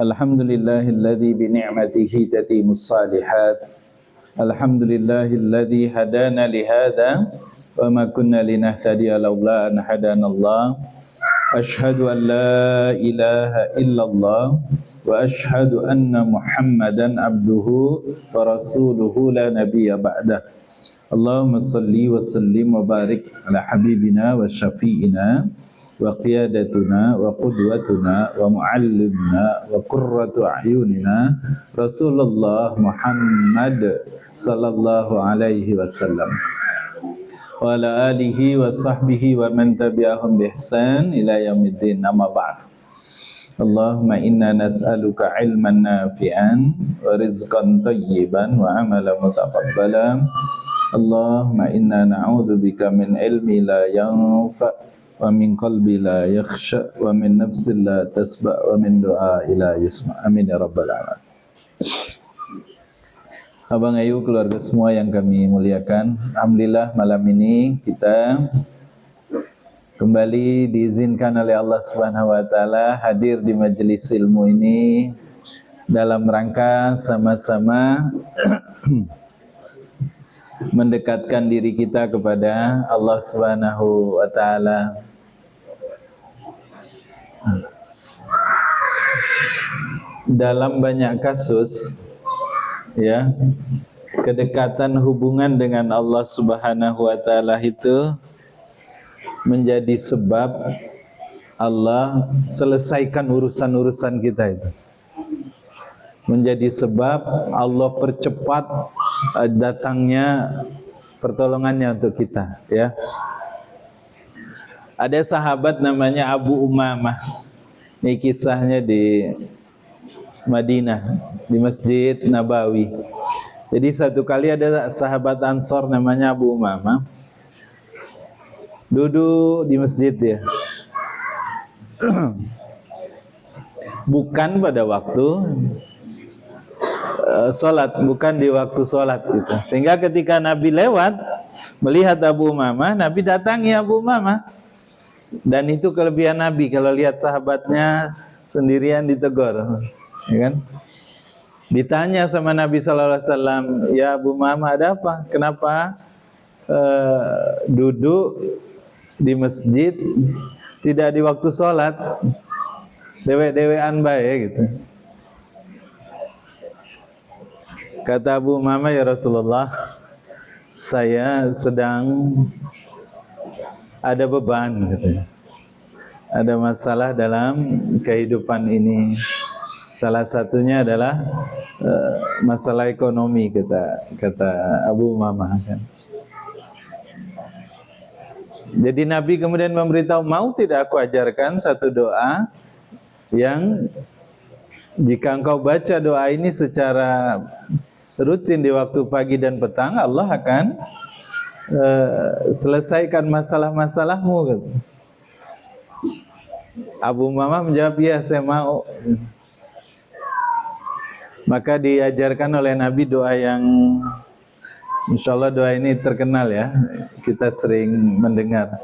Alhamdulillahilladzi bi ni'matihi tatimmus shalihat. Alhamdulillahilladzi hadana li hadza wa ma kunna linahtadiya laula an hadanallah. Asyhadu an la ilaha illallah wa asyhadu anna Muhammadan abduhu wa rasuluhu la nabiyya ba'dah. Allahumma salli wa sallim wa barik ala habibina wa syafi'ina wa qiyadatuna wa qudwatuna wa muallimna wa qurratu a'yunina Rasulullah Muhammad sallallahu alaihi wasallam wa ala alihi wa sahbihi wa man tabi'ahum bi ihsan ila yaumiddin, amma ba'd. Allahumma inna nas'aluka ilman nafi'an wa rizqan tayyiban wa amalan mutaqabbalan. Allahumma inna na'udzubika min ilmi la yanfa' wa min qalbi la yakhsha wa min nafsin la tasba wa min du'a ila yusma. Amin ya rabbal alamin. Abang Ayu, keluarga semua yang kami muliakan, alhamdulillah malam ini kita kembali diizinkan oleh Allah Subhanahu wa taala hadir di majelis ilmu ini dalam rangka sama-sama mendekatkan diri kita kepada Allah Subhanahu wa taala. Dalam banyak kasus, ya, kedekatan hubungan dengan Allah Subhanahu wa taala itu menjadi sebab Allah selesaikan urusan-urusan kita itu. Menjadi sebab Allah percepat datangnya pertolongannya untuk kita, ya. Ada sahabat namanya Abu Umamah. Ini kisahnya di Madinah, di Masjid Nabawi. Jadi satu kali ada sahabat Ansor namanya Abu Umamah duduk di masjid dia. Bukan pada waktu sholat, bukan di waktu sholat gitu. Sehingga ketika Nabi lewat melihat Abu Umamah, Nabi datangi Abu Umamah. Dan itu kelebihan Nabi, kalau lihat sahabatnya sendirian ditegur, ya kan? Ditanya sama Nabi SAW, ya Abu Umamah, ada apa? Kenapa duduk di masjid tidak di waktu sholat, dewe-dewean bae gitu. Kata Abu Umamah, ya Rasulullah, saya sedang ada beban, katanya. Ada masalah dalam kehidupan ini. Salah satunya adalah masalah ekonomi, kata Abu Umamah kan. Jadi Nabi kemudian memberitahu, mau tidak aku ajarkan satu doa yang jika engkau baca doa ini secara rutin di waktu pagi dan petang, Allah akan selesaikan masalah-masalahmu, gitu. Abu Umamah menjawab, ya saya mau. Maka diajarkan oleh Nabi doa yang insya Allah doa ini terkenal, ya, kita sering mendengar.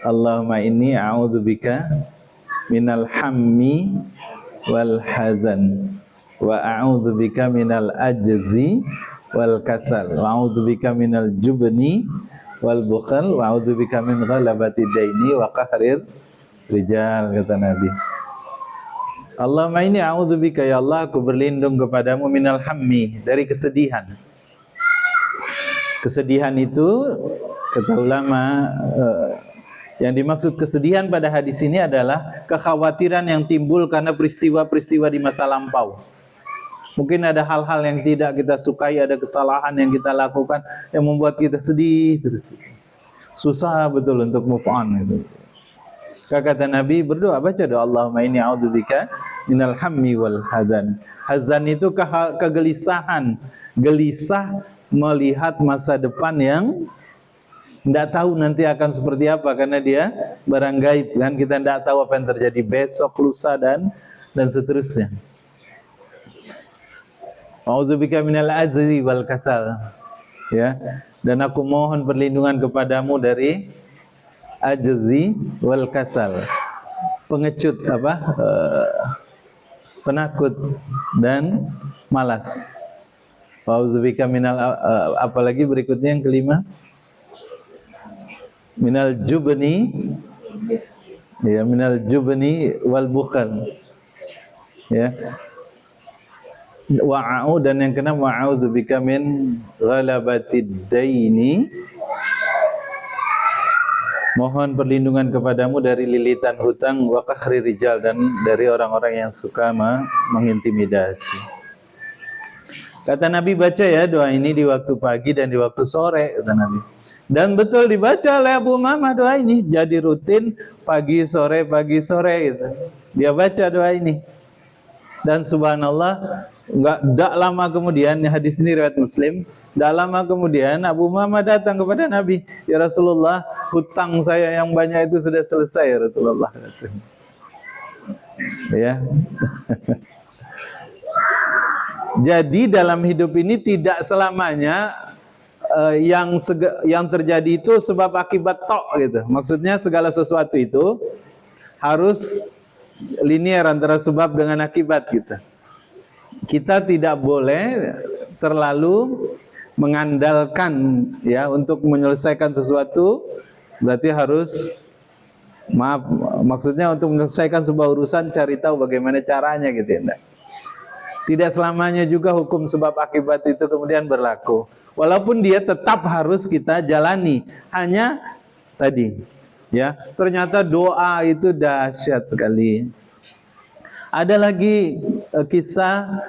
Allahumma inni a'udzubika minal hammi wal hazan wa a'udzubika minal ajzi wal kasal wa a'udzubika minal jubni wal bukhal wa a'udzubika min ghalabati daini wa qahrir rijal, kata Nabi. Allahumma inni a'udzubika, ya Allah, aku berlindung kepadamu minal hammi, dari kesedihan. Kesedihan itu, kata ulama, yang dimaksud kesedihan pada hadis ini adalah kekhawatiran yang timbul karena peristiwa-peristiwa di masa lampau. Mungkin ada hal-hal yang tidak kita sukai, ada kesalahan yang kita lakukan yang membuat kita sedih terus. Susah betul untuk move on gitu. Kata Nabi, berdoa, baca doa Allahumma inni a'udzubika minal hammi wal hazan. Hazan itu kegelisahan, gelisah melihat masa depan yang tidak tahu nanti akan seperti apa, karena dia barang gaib kan, kita tidak tahu apa yang terjadi besok, lusa dan seterusnya. A'udzubika minal ajzi wal kasal. Ya. dan aku mohon perlindungan kepadamu dari ajzi wal kasal, pengecut penakut dan malas. Wa'udzubika minal apalagi berikutnya yang kelima, minal jubni, ya, minal jubni wal bukhal, ya. Wa'au, dan yang keenam wa'udzubika min ghalabatid daini, mohon perlindungan kepadamu dari lilitan hutang, wa qahri rijal, dan dari orang-orang yang suka mengintimidasi. Kata Nabi, baca ya doa ini di waktu pagi dan di waktu sore, kata Nabi. Dan betul dibaca oleh Abu Umamah doa ini, jadi rutin pagi sore gitu. Dia baca doa ini. Dan subhanallah, enggak lama kemudian, hadis ini riwayat Muslim, enggak lama kemudian Abu Umamah datang kepada Nabi, ya Rasulullah, hutang saya yang banyak itu sudah selesai ya Rasulullah. Ya. Jadi dalam hidup ini tidak selamanya yang terjadi itu sebab akibat tok gitu. Maksudnya segala sesuatu itu harus linear antara sebab dengan akibat gitu. Kita tidak boleh terlalu mengandalkan ya untuk menyelesaikan sesuatu, berarti harus maksudnya untuk menyelesaikan sebuah urusan cari tahu bagaimana caranya gitu ya. Tidak selamanya juga hukum sebab akibat itu kemudian berlaku. Walaupun dia tetap harus kita jalani. Hanya tadi, ya, ternyata doa itu dahsyat sekali. Ada lagi kisah,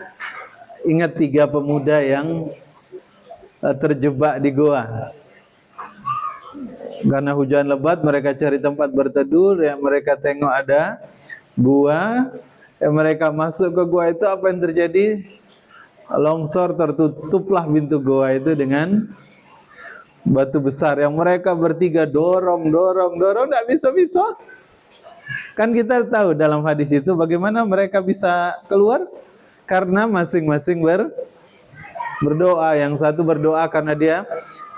ingat 3 pemuda yang terjebak di goa. Karena hujan lebat, mereka cari tempat berteduh, ya, mereka tengok ada gua. Mereka masuk ke gua itu, apa yang terjadi? Longsor, tertutuplah pintu gua itu dengan batu besar yang mereka bertiga dorong, tidak bisa. Kan kita tahu dalam hadis itu bagaimana mereka bisa keluar, karena masing-masing berdoa. Yang satu berdoa karena dia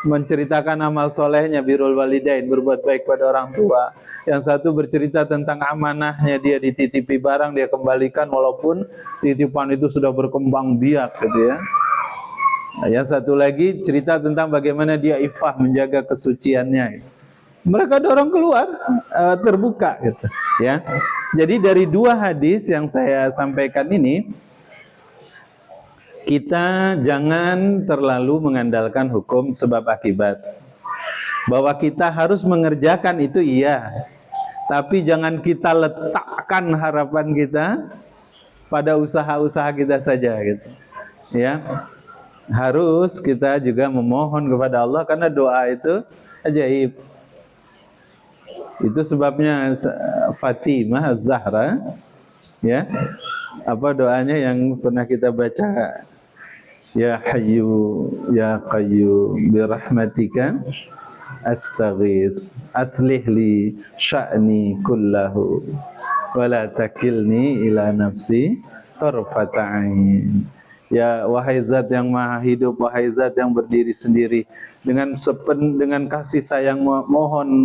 menceritakan amal solehnya, birrul walidain, berbuat baik pada orang tua. Yang satu bercerita tentang amanahnya, dia dititipi barang, dia kembalikan walaupun titipan itu sudah berkembang biak gitu ya. Yang satu lagi cerita tentang bagaimana dia ifah, menjaga kesuciannya. Mereka dorong keluar, terbuka gitu ya. Jadi dari 2 hadis yang saya sampaikan ini, kita jangan terlalu mengandalkan hukum sebab akibat. Bahwa kita harus mengerjakan itu iya, tapi jangan kita letakkan harapan kita pada usaha-usaha kita saja gitu. Ya. Harus kita juga memohon kepada Allah, karena doa itu ajaib. Itu sebabnya Fatimah Az-Zahra, ya, apa doanya yang pernah kita baca, ya Hayyu ya Qayyum birahmatika astaghis aslih li sya'ni kullahu wa la takilni ila nafsi tarfata ain. Ya wahai zat yang maha hidup, wahai zat yang berdiri sendiri, dengan kasih sayang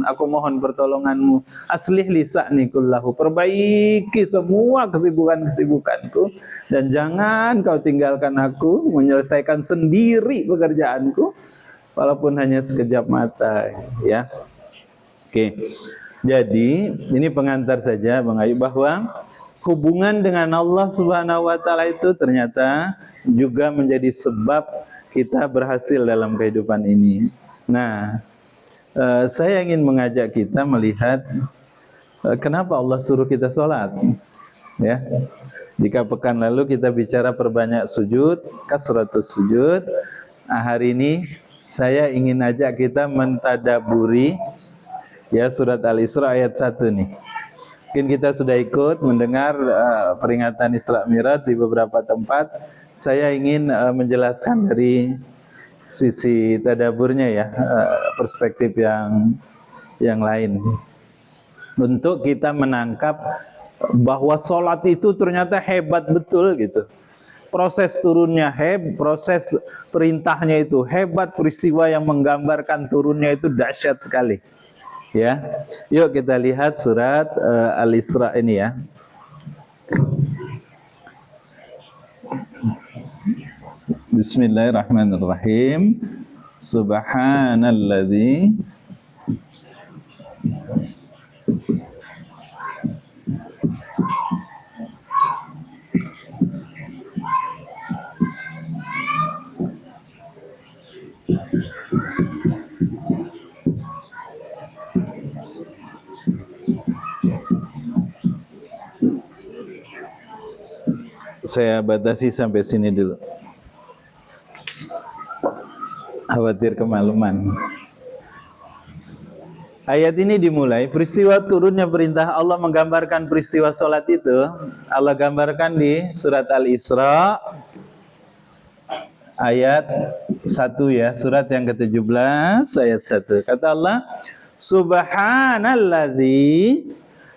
aku mohon pertolonganmu, aslih li sya'ni kullahu, perbaiki semua kesibukanku, dan jangan kau tinggalkan aku menyelesaikan sendiri pekerjaanku walaupun hanya sekejap mata, ya. Oke. Jadi ini pengantar saja Bang Ayu, bahwa hubungan dengan Allah Subhanahu wa taala itu ternyata juga menjadi sebab kita berhasil dalam kehidupan ini. Nah, saya ingin mengajak kita melihat kenapa Allah suruh kita sholat, ya. Jika pekan lalu kita bicara perbanyak sujud, kasratus sujud, hari ini saya ingin ajak kita mentadaburi ya surat Al-Isra ayat 1 nih. Mungkin kita sudah ikut mendengar peringatan Isra Mi'raj di beberapa tempat. Saya ingin menjelaskan dari sisi tadaburnya ya, perspektif yang lain, untuk kita menangkap bahwa sholat itu ternyata hebat betul gitu. proses turunnya proses perintahnya itu hebat, peristiwa yang menggambarkan turunnya itu dahsyat sekali. Ya, yuk kita lihat surat Al-Isra ini ya. Bismillahirrahmanirrahim. Subhanalladzi saya batasi sampai sini dulu. Khawatir kemaluman. Ayat ini dimulai, peristiwa turunnya perintah Allah menggambarkan peristiwa sholat itu. Allah gambarkan di surat Al-Isra ayat 1 ya, surat yang ke-17 ayat 1. Kata Allah, Subhanalladzi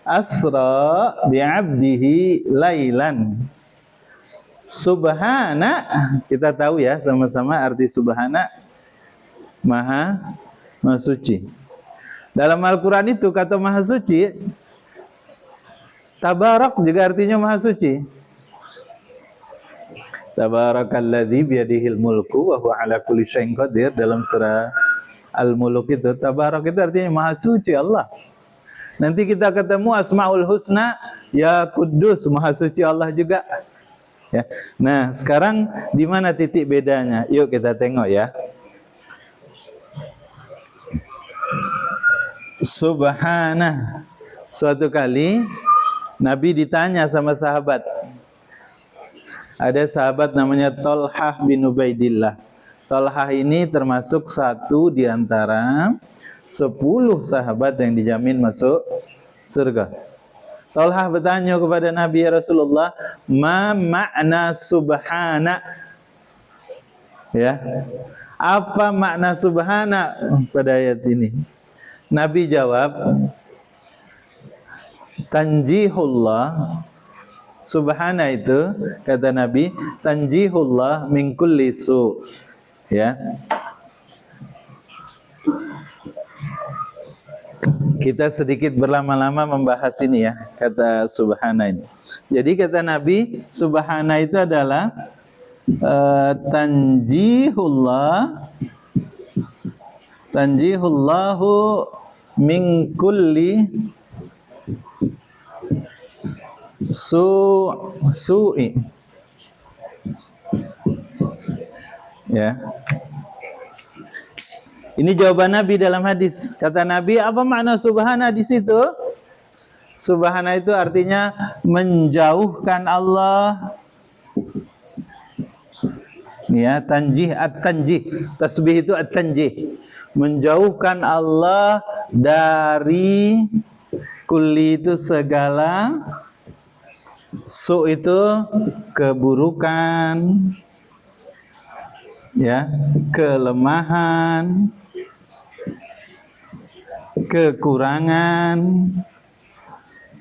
asra bi'abdihi lailan. Subhana, kita tahu ya sama-sama arti subhana, maha suci. Dalam Al-Quran itu kata maha suci, tabarak juga artinya maha suci. Tabarakalladzi biyadihil mulku wa huwa ala kulli syai'in qadir. Dalam surah Al-Mulk itu tabarak itu artinya maha suci Allah. Nanti kita ketemu Asmaul Husna, ya Kudus, maha suci Allah juga. Ya. Nah, sekarang di mana titik bedanya? Yuk kita tengok ya. Subhana. Suatu kali Nabi ditanya sama sahabat. Ada sahabat namanya Thalhah bin Ubaidillah. Thalhah ini termasuk satu di antara 10 sahabat yang dijamin masuk surga. Thalhah bertanya kepada Nabi, ya Rasulullah, ma makna subhana? Ya. Apa makna subhana pada ayat ini? Nabi jawab, tanjihullah. Subhana itu kata Nabi, tanjihullah min kulli su. Ya. Kita sedikit berlama-lama membahas ini ya, kata subhana ini. Jadi kata Nabi, subhana itu adalah tanjihullahu min kulli su'i. Ya. Ini jawaban Nabi dalam hadis. Kata Nabi, apa makna subhana di situ? Subhana itu artinya menjauhkan Allah. Ya, tanjih, at-tanjih. Tasbih itu at-tanjih. Menjauhkan Allah dari kulli itu segala, su itu keburukan, ya, kelemahan, kekurangan,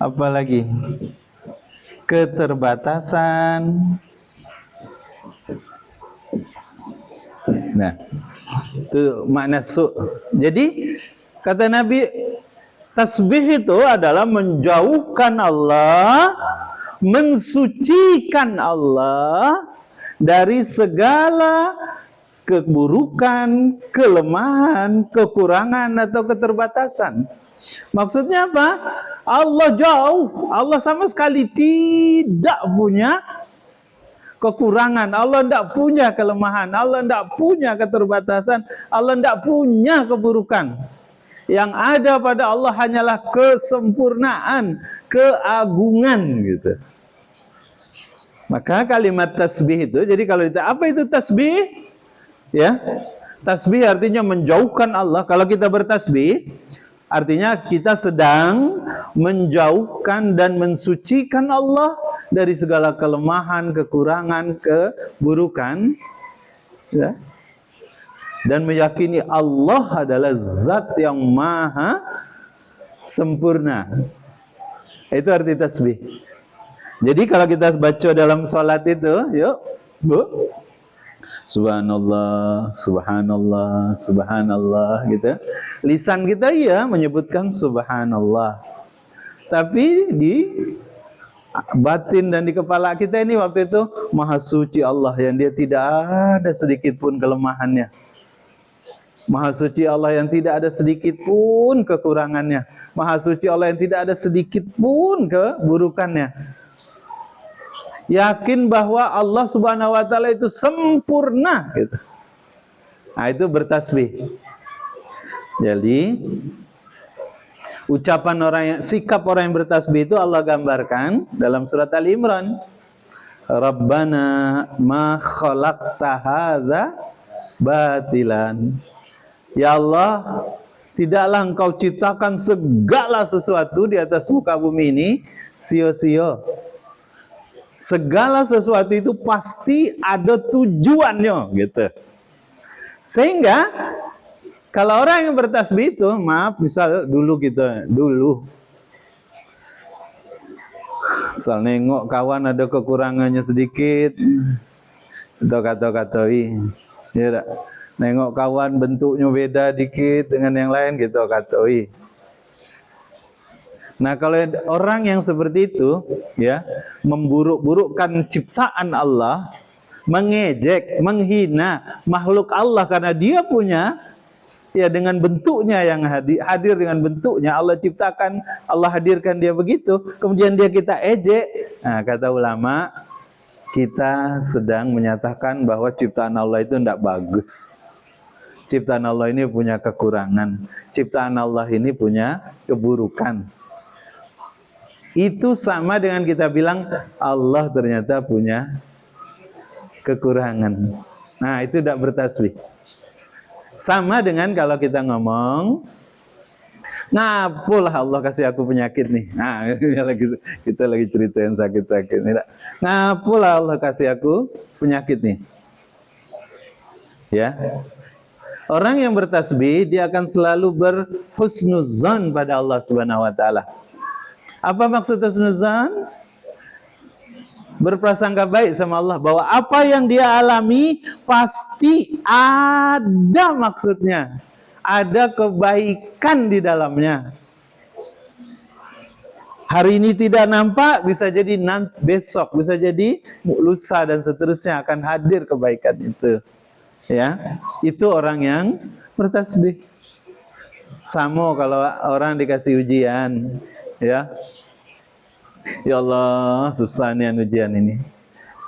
apalagi keterbatasan. Nah, itu makna su. Jadi kata Nabi, tasbih itu adalah menjauhkan Allah, mensucikan Allah dari segala keburukan, kelemahan, kekurangan atau keterbatasan. Maksudnya apa? Allah jauh, Allah sama sekali tidak punya kekurangan, Allah tidak punya kelemahan, Allah tidak punya keterbatasan, Allah tidak punya keburukan. Yang ada pada Allah hanyalah kesempurnaan, keagungan gitu. Maka kalimat tasbih itu, jadi kalau kita apa itu tasbih? Ya, tasbih artinya menjauhkan Allah. Kalau kita bertasbih, artinya kita sedang menjauhkan dan mensucikan Allah dari segala kelemahan, kekurangan, keburukan, ya. Dan meyakini Allah adalah zat yang maha sempurna. Itu arti tasbih. Jadi kalau kita baca dalam sholat itu, yuk Bu? Subhanallah, subhanallah, subhanallah gitu. Lisan kita ya menyebutkan subhanallah. Tapi di batin dan di kepala kita ini waktu itu maha suci Allah yang dia tidak ada sedikit pun kelemahannya. Maha suci Allah yang tidak ada sedikit pun kekurangannya. Maha suci Allah yang tidak ada sedikit pun keburukannya. Yakin bahwa Allah Subhanahu wa taala itu sempurna gitu. Nah, itu bertasbih. Jadi ucapan orang yang, sikap orang yang bertasbih itu Allah gambarkan dalam surat Ali Imran. Rabbana ma khalaqta hadza batilan. Ya Allah, tidaklah Engkau ciptakan segala sesuatu di atas muka bumi ini sia-sia. Segala sesuatu itu pasti ada tujuannya gitu. Sehingga kalau orang yang bertasbih itu, maaf, misal dulu misal nengok kawan ada kekurangannya sedikit, kita kata-katai, ya, nengok kawan bentuknya beda dikit dengan yang lain, gitu katai. Nah, kalau orang yang seperti itu, ya, memburuk-burukkan ciptaan Allah, mengejek, menghina makhluk Allah karena dia punya, ya, dengan bentuknya yang hadir dengan bentuknya Allah ciptakan, Allah hadirkan dia begitu, kemudian kita ejek. Nah, kata ulama, kita sedang menyatakan bahwa ciptaan Allah itu tidak bagus. Ciptaan Allah ini punya kekurangan. Ciptaan Allah ini punya keburukan. Itu sama dengan kita bilang Allah ternyata punya kekurangan. Nah, itu tidak bertasbih. Sama dengan kalau kita ngomong, ngapalah Allah kasih aku penyakit nih. Nah, kita lagi cerita yang sakit-sakit. Ngapalah Allah kasih aku penyakit nih. Ya. Orang yang bertasbih, dia akan selalu berhusnuzan pada Allah Subhanahu wa taala. Apa maksud husnuzan? Berprasangka baik sama Allah, bahwa apa yang dia alami pasti ada maksudnya, ada kebaikan di dalamnya. Hari ini tidak nampak, bisa jadi besok, bisa jadi lusa dan seterusnya akan hadir kebaikan itu. Ya, itu orang yang bertasbih. Sama kalau orang dikasih ujian, ya. Ya Allah, susah nih ujian ini.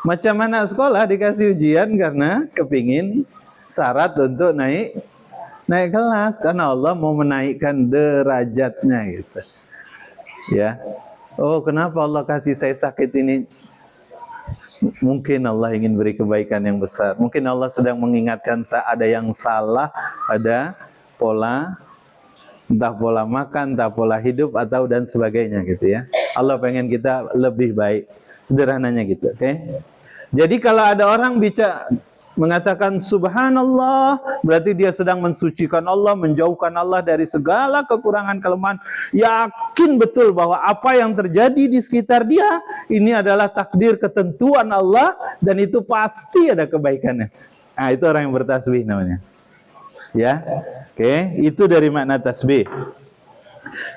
Macam mana sekolah dikasih ujian karena kepingin syarat untuk naik kelas, karena Allah mau menaikkan derajatnya gitu. Ya. Oh, kenapa Allah kasih saya sakit ini? Mungkin Allah ingin beri kebaikan yang besar. Mungkin Allah sedang mengingatkan saya ada yang salah, ada pola, entah pola makan, entah pola hidup, atau dan sebagainya gitu ya. Allah pengen kita lebih baik, sederhananya gitu, oke? Jadi kalau ada orang mengatakan subhanallah, berarti dia sedang mensucikan Allah, menjauhkan Allah dari segala kekurangan kelemahan. Yakin betul bahwa apa yang terjadi di sekitar dia ini adalah takdir ketentuan Allah dan itu pasti ada kebaikannya. Nah, itu orang yang bertasbih namanya. Ya. Oke, itu dari makna tasbih.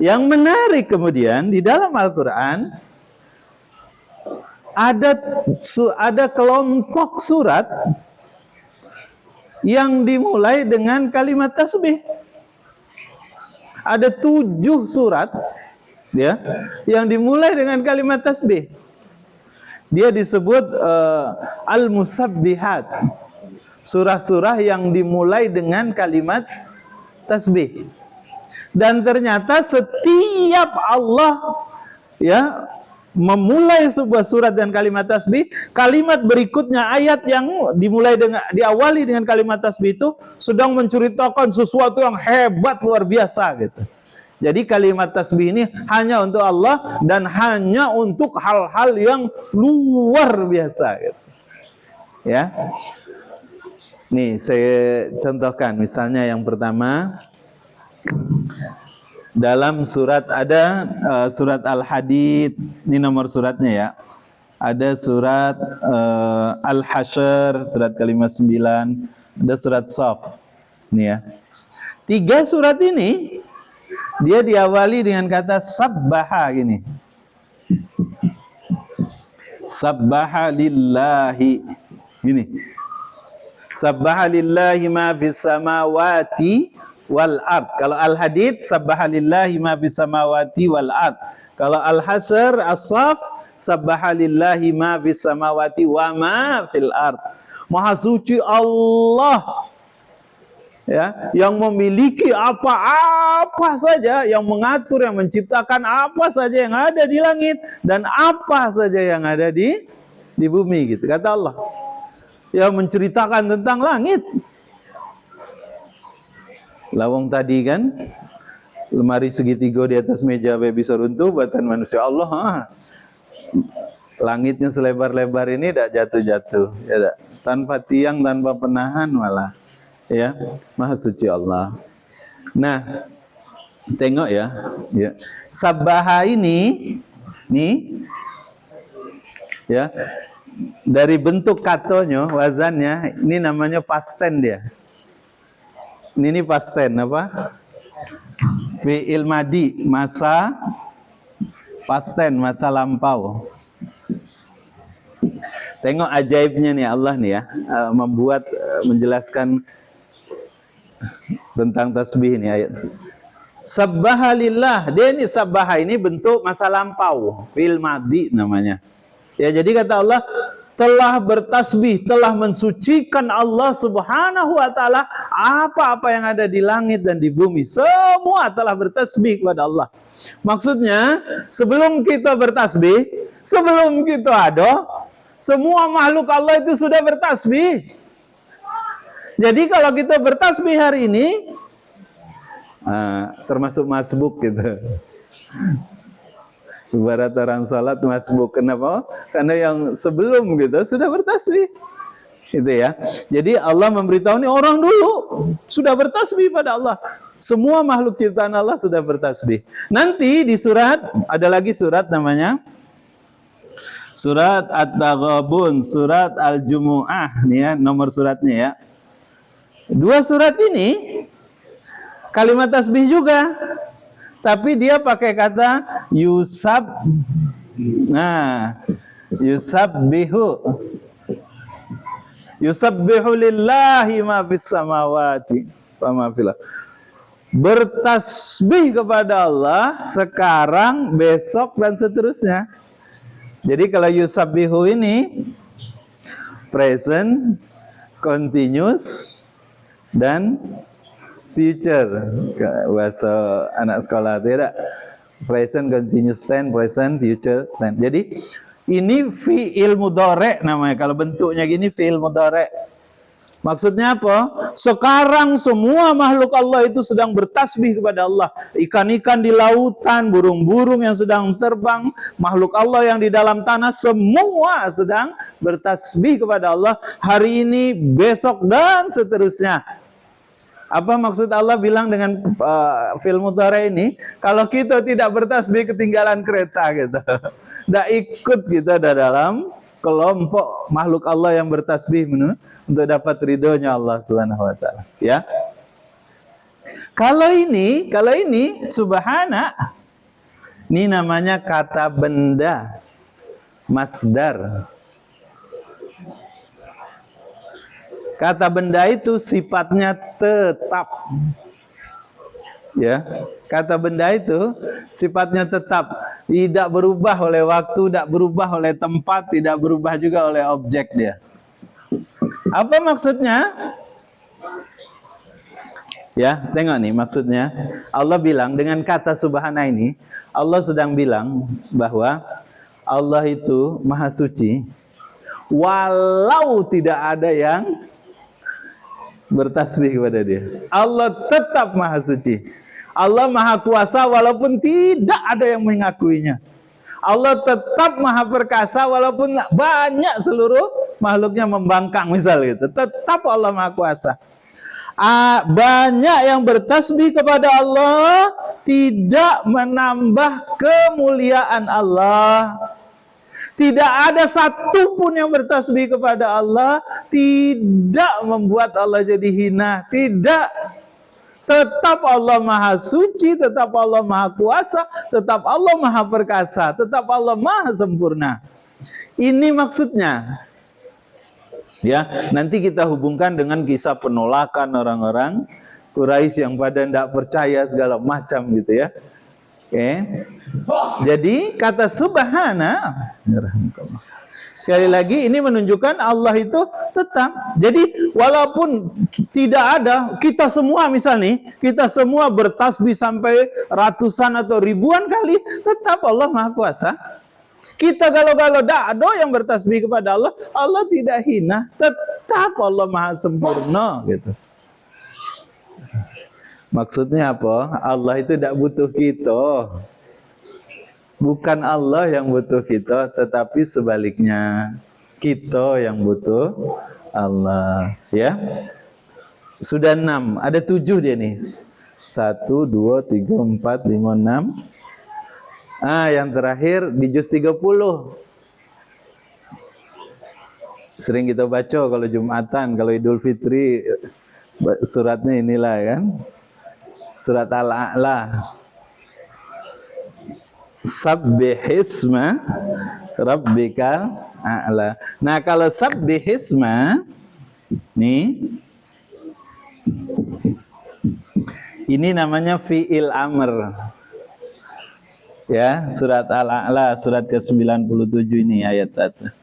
Yang menarik kemudian di dalam Al-Qur'an ada kelompok surat yang dimulai dengan kalimat tasbih. Ada 7 surat, ya, yang dimulai dengan kalimat tasbih. Dia disebut Al-Musabbihat. Surah-surah yang dimulai dengan kalimat tasbih. Dan ternyata setiap Allah, ya, memulai sebuah surat dan kalimat tasbih, kalimat berikutnya, ayat yang diawali dengan kalimat tasbih itu sedang menceritakan sesuatu yang hebat luar biasa gitu. Jadi kalimat tasbih ini hanya untuk Allah dan hanya untuk hal-hal yang luar biasa gitu. Ya. Nih saya contohkan, misalnya yang pertama dalam surat ada surat Al-Hadid, ini nomor suratnya ya. ada surat Al-Hasyr, surat ke-59, ada surat Shaf. Nih ya. 3 surat ini dia diawali dengan kata sabbaha gini. Sabbaha lillahi. Gini. Sabbaha lillahi ma fis samawati wal ard. Kalau Al-Hadid sabbaha lillahi ma fis samawati wal ard. Kalau Al-Hasyr As-Saff sabbaha lillahi ma fis samawati wa ma fil ard. Maha suci Allah, ya, yang memiliki apa-apa saja, yang mengatur, yang menciptakan apa saja yang ada di langit dan apa saja yang ada di bumi, gitu kata Allah. Yang menceritakan tentang langit. Lawang tadi kan lemari segitiga di atas meja bisa runtuh, buatan manusia Allah. Langitnya selebar-lebar ini tidak jatuh-jatuh, ya, tanpa tiang, tanpa penahan malah. Ya, Maha suci Allah. Nah, tengok ya, sabbaha ini nih, ya, dari bentuk katanya, wazannya, ini namanya past tense dia. Ini past tense apa? Fi'il madi, masa past tense, masa lampau. Tengok ajaibnya nih Allah nih ya, membuat, menjelaskan tentang tasbih ini ayat. Sabbaha lillah, dia ini sabbaha ini bentuk masa lampau, fi'il madi namanya. Ya, jadi kata Allah telah bertasbih, telah mensucikan Allah Subhanahu wa taala apa-apa yang ada di langit dan di bumi. Semua telah bertasbih kepada Allah. Maksudnya, sebelum kita bertasbih, sebelum kita ada, semua makhluk Allah itu sudah bertasbih. Jadi kalau kita bertasbih hari ini, termasuk masbuk gitu. Ibarat orang salat masbuk, kenapa? Karena yang sebelum gitu sudah bertasbih. Gitu ya. Jadi Allah memberitahu ini orang dulu sudah bertasbih pada Allah. Semua makhluk ciptaan Allah sudah bertasbih. Nanti di surat, ada lagi surat namanya surat At-Taghabun, surat Al-Jumu'ah nih ya, nomor suratnya ya. 2 surat ini kalimat tasbih juga, tapi dia pakai kata yusab. Nah, yusabbihu. Yusabbihu lillahi ma fis samawati wa ma fil ardh. Bertasbih kepada Allah sekarang, besok dan seterusnya. Jadi kalau yusabbihu ini present, continuous dan future. Bahasa anak sekolah tidak, present, continuous tense, present, future tense. Jadi ini fi'il mudhari' namanya. Kalau bentuknya gini fi'il mudhari'. Maksudnya apa? Sekarang semua makhluk Allah itu sedang bertasbih kepada Allah. Ikan-ikan di lautan, burung-burung yang sedang terbang, makhluk Allah yang di dalam tanah, semua sedang bertasbih kepada Allah hari ini, besok dan seterusnya. Apa maksud Allah bilang dengan fi'il mudhari' ini? Kalau kita tidak bertasbih, ketinggalan kereta gitu. Tidak ikut kita dalam kelompok makhluk Allah yang bertasbih untuk dapat ridhonya Allah Subhanahu wa taala, ya. Kalau ini subhana, ini namanya kata benda, masdar. Kata benda itu sifatnya tetap. Ya, kata benda itu sifatnya tetap, tidak berubah oleh waktu, tidak berubah oleh tempat, tidak berubah juga oleh objek dia. Apa maksudnya? Ya, tengok nih maksudnya. Allah bilang dengan kata subhana ini, Allah sedang bilang bahwa Allah itu maha suci, walau tidak ada yang bertasbih kepada dia. Allah tetap maha suci. Allah maha kuasa walaupun tidak ada yang mengakuinya. Allah tetap maha perkasa walaupun banyak seluruh makhluknya membangkang misal gitu. Tetap Allah maha kuasa. Banyak yang bertasbih kepada Allah tidak menambah kemuliaan Allah, Tidak ada satupun yang bertasbih kepada Allah tidak membuat Allah jadi hina. Tidak. Tetap Allah Maha Suci, tetap Allah Maha Kuasa, tetap Allah Maha Perkasa, tetap Allah Maha Sempurna. Ini maksudnya. Ya, nanti kita hubungkan dengan kisah penolakan orang-orang Quraisy yang pada tidak percaya segala macam gitu ya. Oke. Jadi kata subhana, sekali lagi ini menunjukkan Allah itu tetap. Jadi walaupun tidak ada, kita semua misalnya, kita semua bertasbih sampai ratusan atau ribuan kali, tetap Allah Maha Kuasa. Kita kalau ada yang bertasbih kepada Allah, Allah tidak hina, tetap Allah Maha Sempurna gitu. Maksudnya apa? Allah itu tidak butuh kita. Bukan Allah yang butuh kita, tetapi sebaliknya. Kita yang butuh Allah. Ya. Sudah 6. Ada 7 dia nih. 1, 2, 3, 4, 5, 6. Yang terakhir di juz 30. Sering kita baca kalau Jumatan, kalau Idul Fitri, suratnya inilah kan. Surat Al-A'la. Sabbihisma rabbikal a'la. Nah, kalau sabbihisma nih, ini namanya fi'il amr. Ya, surat Al-A'la, surat ke-97 ini ayat 1.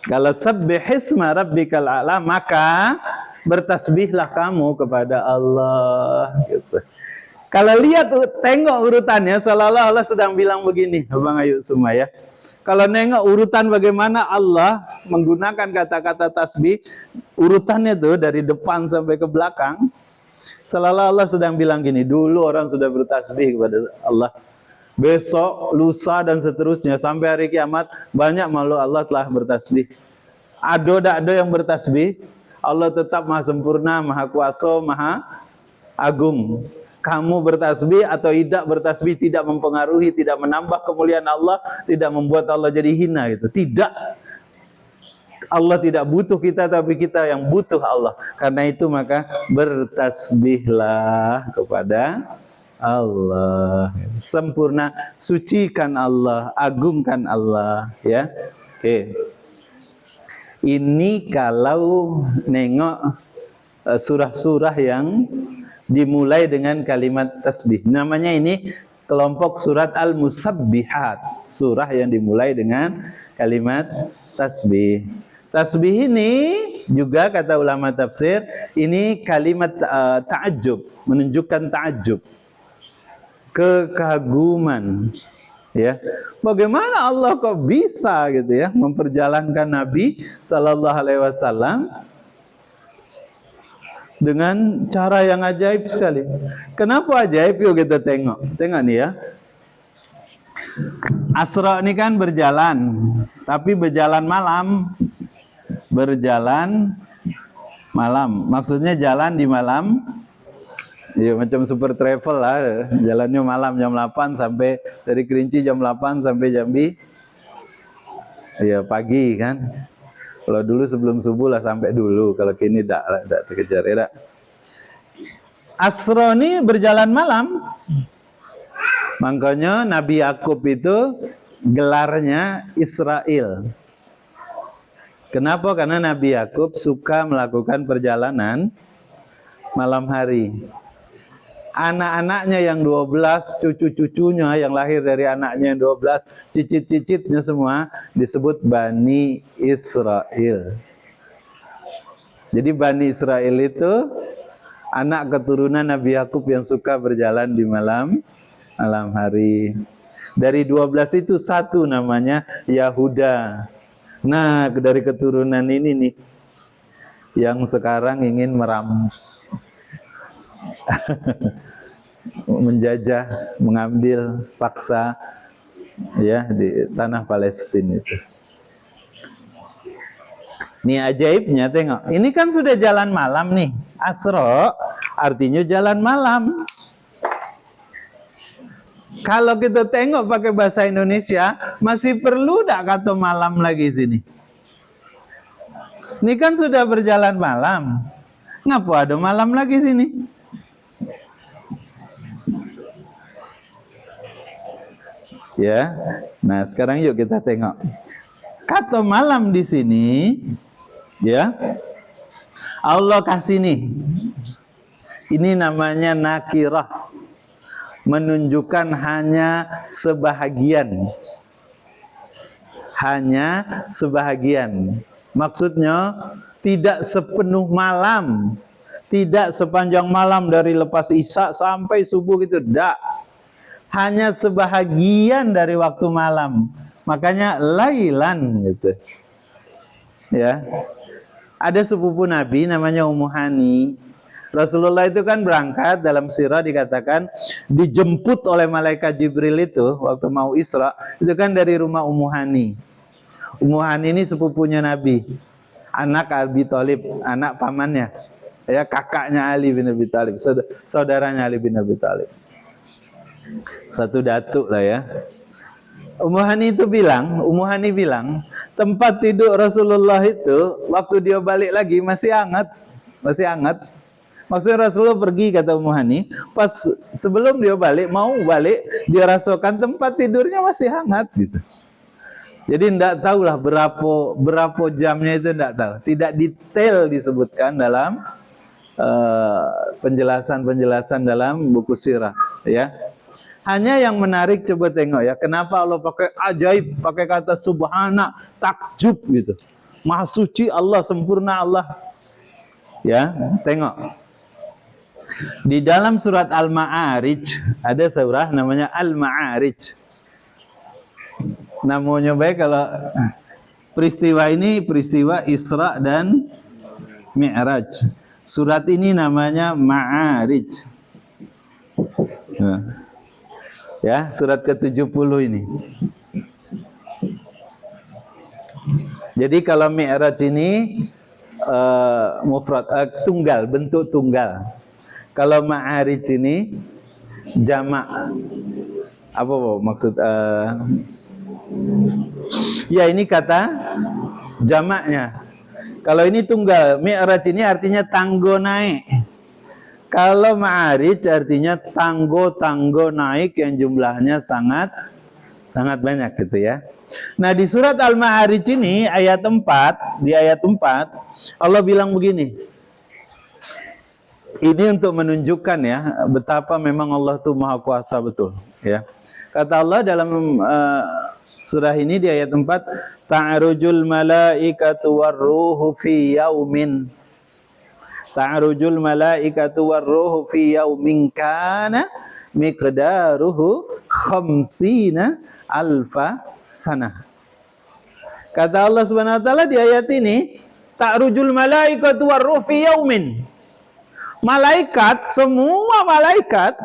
Kalau sabbihisma rabbikal a'la, maka bertasbihlah kamu kepada Allah gitu. Kalau lihat, tengok urutannya, seolah-olah sedang bilang begini, Abang Ayu semua ya. Kalau nengok urutan bagaimana Allah menggunakan kata-kata tasbih, urutannya tuh dari depan sampai ke belakang, seolah-olah Allah sedang bilang gini, dulu orang sudah bertasbih kepada Allah. Besok, lusa dan seterusnya sampai hari kiamat banyak makhluk Allah telah bertasbih. Ada yang bertasbih. Allah tetap Maha Sempurna, Maha Kuasa, Maha Agung. Kamu bertasbih atau tidak bertasbih tidak mempengaruhi, tidak menambah kemuliaan Allah, tidak membuat Allah jadi hina gitu. Tidak. Allah tidak butuh kita, tapi kita yang butuh Allah. Karena itu maka bertasbihlah kepada Allah. Sempurna, sucikan Allah, agungkan Allah, ya. Oke. Ini kalau nengok surah-surah yang dimulai dengan kalimat tasbih. Namanya ini kelompok surat Al-Musabbihat. Surah yang dimulai dengan kalimat tasbih. Tasbih ini juga kata ulama tafsir, ini kalimat ta'ajub, menunjukkan ta'ajub, kekaguman. Ya, bagaimana Allah kok bisa gitu ya memperjalankan Nabi Sallallahu Alaihi Wasallam dengan cara yang ajaib sekali. Kenapa ajaib? Yuk kita tengok nih ya. Asra ini kan berjalan, tapi berjalan malam. Berjalan malam, maksudnya jalan di malam. Ya macam super travel lah, jalannya malam jam 8 sampai dari Kerinci jam 8 sampai Jambi ya pagi kan. Kalau dulu sebelum subuh lah sampai dulu, kalau kini tidak terkejar ya. Asra ini berjalan malam. Makanya Nabi Yakub itu gelarnya Israel. Kenapa? Karena Nabi Yakub suka melakukan perjalanan malam hari. Anak-anaknya yang 12, cucu-cucunya yang lahir dari anaknya yang 12, cicit-cicitnya semua disebut Bani Israel. Jadi Bani Israel itu anak keturunan Nabi Yakub yang suka berjalan di malam hari. Dari 12 itu satu namanya Yahuda. Nah, dari keturunan ini nih yang sekarang ingin menjajah, mengambil paksa ya di tanah Palestina itu. Ini ajaibnya, tengok. Ini kan sudah jalan malam nih. Asra artinya jalan malam. Kalau kita tengok pakai bahasa Indonesia, masih perlu tak kata malam lagi sini? Ini kan sudah berjalan malam. Ngapa ada malam lagi sini? Ya. Nah, sekarang yuk kita tengok. Kata malam di sini, ya. Allah kasih nih. Ini namanya nakirah. Menunjukkan hanya sebahagian. Hanya sebahagian. Maksudnya tidak sepenuh malam. Tidak sepanjang malam dari lepas isya sampai subuh gitu. Tidak. Hanya sebahagian dari waktu malam. Makanya lailan gitu. Ya. Ada sepupu Nabi namanya Ummu Hani. Rasulullah itu kan berangkat, dalam sirah dikatakan dijemput oleh malaikat Jibril itu waktu mau Isra, itu kan dari rumah Ummu Hani. Ummu Hani ini sepupunya Nabi, anak Abi Thalib, anak pamannya, ya, kakaknya Ali bin Abi Thalib, saudaranya Ali bin Abi Thalib. Satu datuk lah ya. Ummu Hani bilang, tempat tidur Rasulullah itu waktu dia balik lagi masih hangat. Maksudnya Rasulullah pergi, kata Ummu Hani, pas sebelum dia mau balik, dia rasakan tempat tidurnya masih hangat gitu. Jadi tidak tahulah berapa jamnya itu, tidak tahu. Tidak detail disebutkan dalam penjelasan dalam buku sirah, ya. Hanya yang menarik, coba tengok ya, kenapa Allah pakai ajaib, pakai kata subhana, takjub gitu. Maha suci Allah, sempurna Allah. Ya, tengok. Di dalam surat Al-Ma'arij ada surah namanya Al-Ma'arij. Namanya baik kalau peristiwa ini peristiwa Isra dan Mi'raj. Surat ini namanya Ma'arij. Ya, surat ke-70 ini. Jadi kalau Mi'raj ini mufrad, tunggal, bentuk tunggal. Kalau Ma'arij ini jamak. Apa maksud? Ya, ini kata jamaknya. Kalau ini tunggal, Mi'raj ini artinya tanggo naik. Kalau Ma'arij artinya tanggo naik yang jumlahnya sangat banyak gitu ya. Nah, di surat Al-Ma'arij ini ayat 4, di ayat 4 Allah bilang begini. Ini untuk menunjukkan ya betapa memang Allah itu Maha Kuasa betul ya. Kata Allah dalam surah ini di ayat 4, ta'rujul malaikatu warruhu fi yaumin. Ta'rujul malaikatu warruhu fi yaumin kana miqdaruhu khamsina alfa sanah. Kata Allah Subhanahu wa taala di ayat ini, ta'rujul malaikatu warruhu fi yaumin. Malaikat, semua malaikat,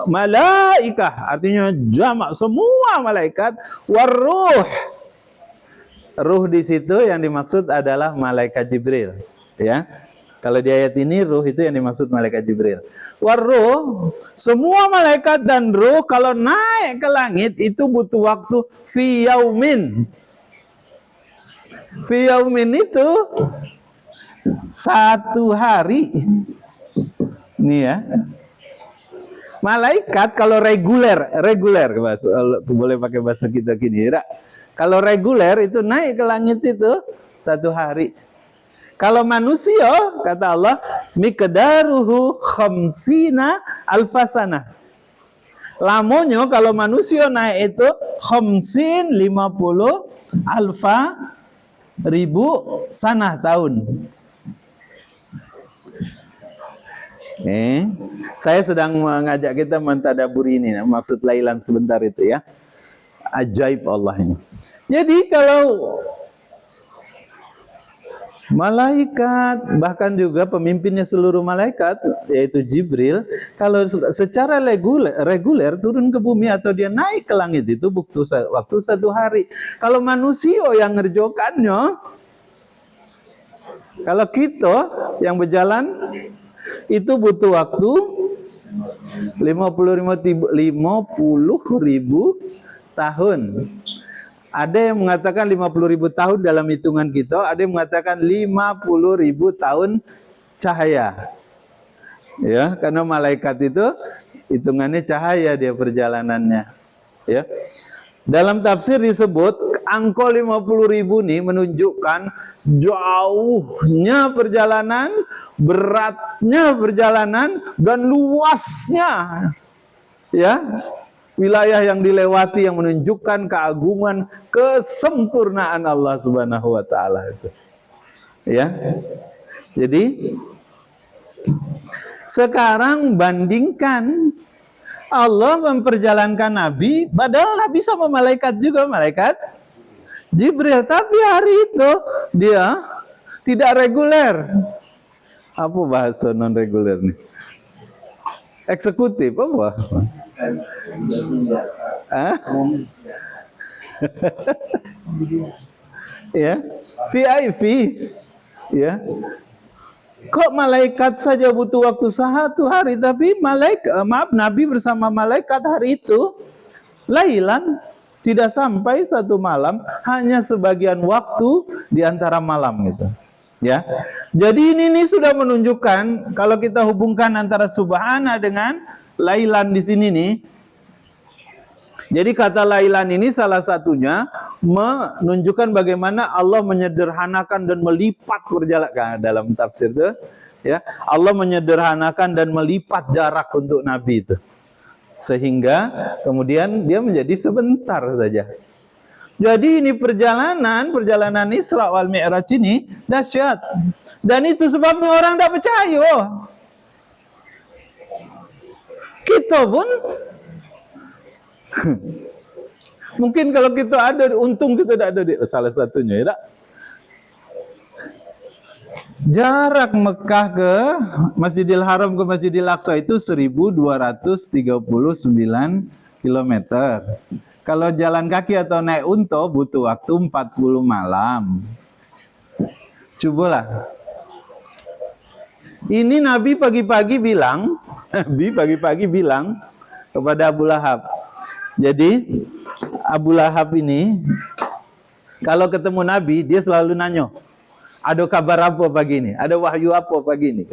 malaikah artinya jamak, semua malaikat, warruh. Ruh di situ yang dimaksud adalah malaikat Jibril, ya. Kalau di ayat ini ruh itu yang dimaksud malaikat Jibril. Warruh, semua malaikat dan ruh kalau naik ke langit itu butuh waktu fi yaumin. Fi yaumin itu 1 hari. Nih ya. Malaikat kalau reguler boleh pakai bahasa kita gini. Kalau reguler itu naik ke langit itu 1 hari. Kalau manusia, kata Allah, miqdaruhu khamsina alfasana. Lamonyo kalau manusia naik itu khamsin 50 alfa ribu sanah tahun. Saya sedang mengajak kita mentadaburi ini, maksud lailan sebentar itu ya. Ajaib Allah ini. Jadi kalau malaikat, bahkan juga pemimpinnya seluruh malaikat, yaitu Jibril, kalau secara reguler turun ke bumi atau dia naik ke langit itu butuh waktu 1 hari. Kalau manusia yang ngerjokannya, kalau kita yang berjalan itu butuh waktu 50.000 tahun. Ada yang mengatakan 50.000 tahun dalam hitungan kita, ada yang mengatakan 50.000 tahun cahaya. Ya, karena malaikat itu hitungannya cahaya dia perjalanannya. Ya. Dalam tafsir disebut angka 50.000 nih menunjukkan jauhnya perjalanan, beratnya perjalanan, dan luasnya ya wilayah yang dilewati yang menunjukkan keagungan, kesempurnaan Allah Subhanahu wa taala itu. Ya. Jadi sekarang bandingkan Allah memperjalankan Nabi, padahal Nabi sama malaikat juga, malaikat Jibril. Tapi hari itu dia tidak reguler. Apa bahasa non reguler nih? Eksekutif apa? Ya, VIP. Ya. Kok malaikat saja butuh waktu 1 hari, tapi Nabi bersama malaikat hari itu lailan, tidak sampai 1 malam, hanya sebagian waktu di antara malam gitu. Ya. Jadi ini sudah menunjukkan kalau kita hubungkan antara subhana dengan lailan di sini nih. Jadi kata lailan ini salah satunya menunjukkan bagaimana Allah menyederhanakan dan melipat perjalanan dalam tafsir itu, ya. Allah menyederhanakan dan melipat jarak untuk Nabi itu. Sehingga kemudian dia menjadi sebentar saja. Jadi ini perjalanan Isra wal Mi'raj ini dahsyat. Dan itu sebabnya orang tidak percaya. Kita pun mungkin kalau kita ada, untung kita tidak ada di salah satunya, ya tak? Jarak Mekah ke Masjidil Haram ke Masjidil Aqsa itu 1239 km. Kalau jalan kaki atau naik unta butuh waktu 40 malam. Cobalah. Ini Nabi pagi-pagi bilang kepada Abu Lahab. Jadi Abu Lahab ini kalau ketemu Nabi dia selalu nanya, ada kabar apa pagi ini? Ada wahyu apa pagi ini?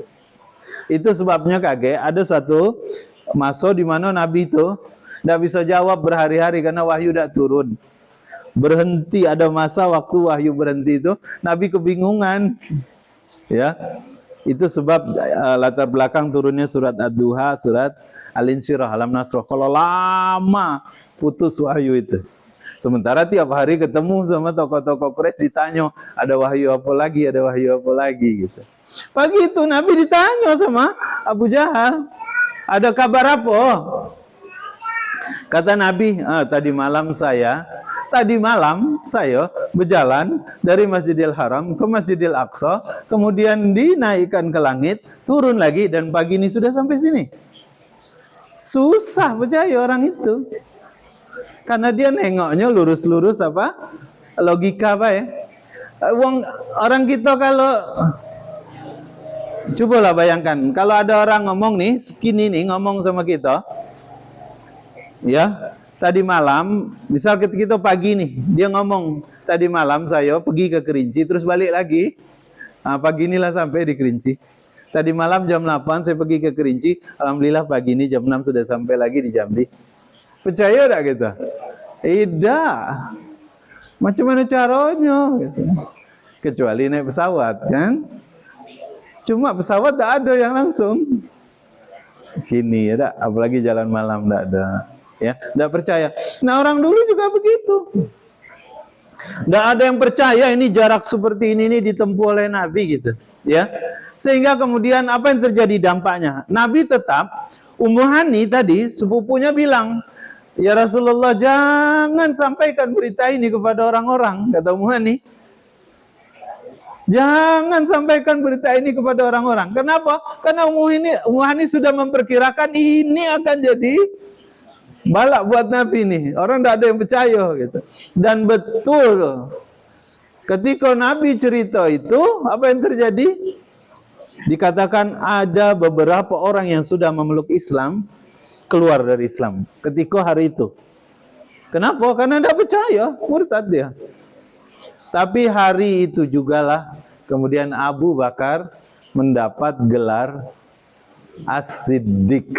Itu sebabnya ada satu masa di mana Nabi itu tidak bisa jawab berhari-hari karena wahyu tidak turun. Berhenti, ada masa waktu wahyu berhenti itu Nabi kebingungan. Ya. Itu sebab latar belakang turunnya surat Ad-Duha, surat Al-Insyirah, Alam Nasrah. Kalau lama putus wahyu itu. Sementara tiap hari ketemu sama tokoh-tokoh Quraisy ditanya, ada wahyu apa lagi, ada wahyu apa lagi gitu. Pagi itu Nabi ditanya sama Abu Jahal, ada kabar apa? Kata Nabi, tadi malam saya berjalan dari Masjidil Haram ke Masjidil Aqsa, kemudian dinaikkan ke langit, turun lagi, dan pagi ini sudah sampai sini. Susah percaya orang itu. Karena dia nengoknya lurus-lurus apa? Logika apa ya? Orang kita kalau cobalah bayangkan, kalau ada orang ngomong nih, segini nih ngomong sama kita. Ya, tadi malam, misal kita pagi nih, dia ngomong, tadi malam saya pergi ke Kerinci, terus balik lagi. Pagi inilah sampai di Kerinci. Tadi malam jam 8 saya pergi ke Kerinci, alhamdulillah pagi ini jam 6 sudah sampai lagi di Jambi. Percaya tak kita? Tidak. Macam mana caranya? Gitu. Kecuali naik pesawat, kan? Cuma pesawat tak ada yang langsung. Gini ya, tak? Apalagi jalan malam tak ada. Ya, tidak percaya. Nah orang dulu juga begitu. Tidak ada yang percaya ini jarak seperti ini ditempuh oleh Nabi gitu. Ya. Sehingga kemudian apa yang terjadi dampaknya? Nabi tetap, Ummu Hani tadi sepupunya bilang, ya Rasulullah jangan sampaikan berita ini kepada orang-orang, kata Ummu Hani. Jangan sampaikan berita ini kepada orang-orang. Kenapa? Karena Ummu Hani sudah memperkirakan ini akan jadi balak buat Nabi nih. Orang tidak ada yang percaya gitu. Dan betul, ketika Nabi cerita itu, apa yang terjadi? Dikatakan ada beberapa orang yang sudah memeluk Islam keluar dari Islam ketika hari itu. Kenapa? Karena tidak percaya, murtad dia. Tapi hari itu jugalah kemudian Abu Bakar mendapat gelar As-Siddiq.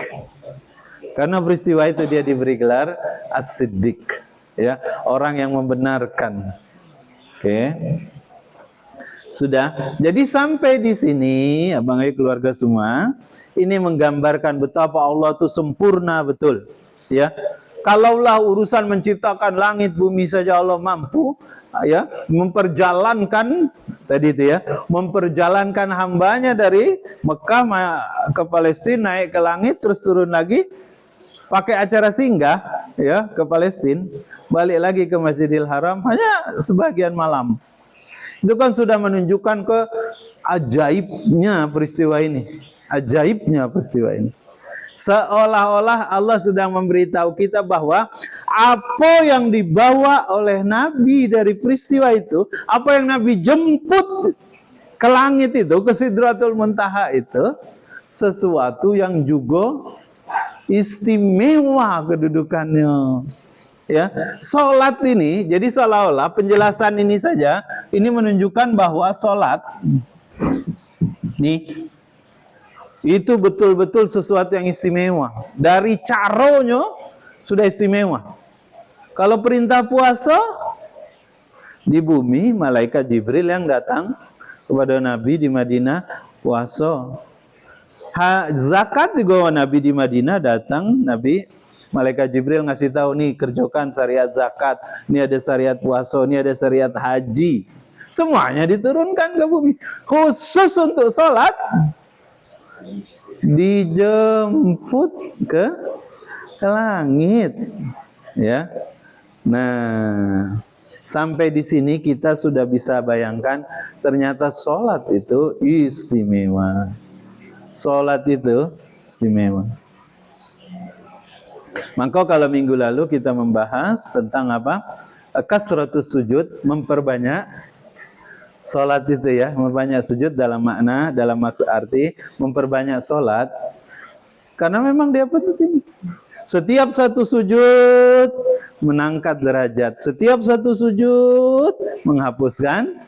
Karena peristiwa itu dia diberi gelar As-Siddiq, ya, orang yang membenarkan. Oke. Sudah. Jadi sampai di sini, abang ayah keluarga semua, ini menggambarkan betapa Allah itu sempurna betul. Ya, kalaulah urusan menciptakan langit bumi saja Allah mampu, ya, memperjalankan tadi itu ya, memperjalankan hambanya dari Mekah ke Palestina, naik ke langit terus turun lagi, pakai acara singgah, ya, ke Palestina, balik lagi ke Masjidil Haram hanya sebagian malam. Itu kan sudah menunjukkan ke ajaibnya peristiwa ini. Ajaibnya peristiwa ini. Seolah-olah Allah sedang memberitahu kita bahwa apa yang dibawa oleh Nabi dari peristiwa itu, apa yang Nabi jemput ke langit itu, ke Sidratul Muntaha itu, sesuatu yang juga istimewa kedudukannya. Ya, salat ini, jadi seolah-olah penjelasan ini saja, ini menunjukkan bahwa salat nih itu betul-betul sesuatu yang istimewa. Dari caranya sudah istimewa. Kalau perintah puasa di bumi, malaikat Jibril yang datang kepada Nabi di Madinah puasa. Zakat juga Nabi di Madinah datang, malaikat Jibril ngasih tahu nih, kerjakan syariat zakat, ini ada syariat puasa, ini ada syariat haji. Semuanya diturunkan ke bumi. Khusus untuk sholat dijemput ke langit. Ya. Nah, sampai di sini kita sudah bisa bayangkan ternyata sholat itu istimewa. Sholat itu istimewa. Maka kalau minggu lalu kita membahas tentang apa? Kasratus sujud, memperbanyak salat itu ya, memperbanyak sujud dalam makna, dalam maksud arti memperbanyak salat. Karena memang dia penting. Setiap satu sujud mengangkat derajat. Setiap satu sujud menghapuskan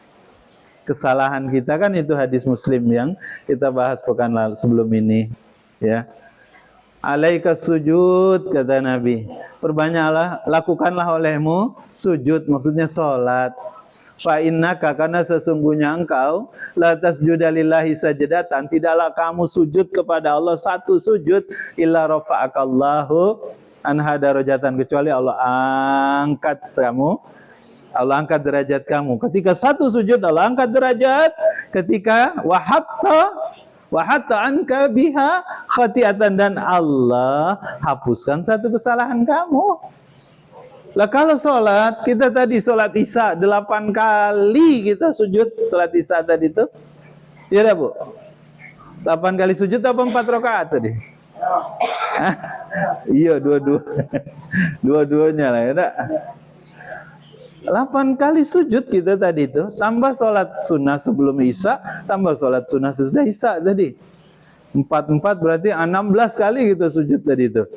kesalahan kita, kan itu hadis Muslim yang kita bahas pekan lalu sebelum ini, ya. Alaika sujud, kata Nabi, perbanyaklah, lakukanlah olehmu sujud, maksudnya sholat. Fa innaka, karena sesungguhnya engkau la tasjuda lillahi sajdatan, tidaklah kamu sujud kepada Allah satu sujud, illa rafa'akallahu anha darajatan, kecuali Allah angkat kamu, Allah angkat derajat kamu. Ketika satu sujud Allah angkat derajat, ketika wahatta anka biha khati'atan, dan Allah hapuskan satu kesalahan kamu. Lah kalau sholat, kita tadi sholat Isya 8 kali kita sujud sholat Isya tadi itu. Iya dah Bu? 8 kali sujud apa 4 rakaat tadi? Iya, dua-duanya lah ya dah. 8 kali sujud kita tadi itu, tambah sholat sunnah sebelum Isya, tambah sholat sunnah sesudah Isya tadi. 4 berarti 16 kali kita sujud tadi itu.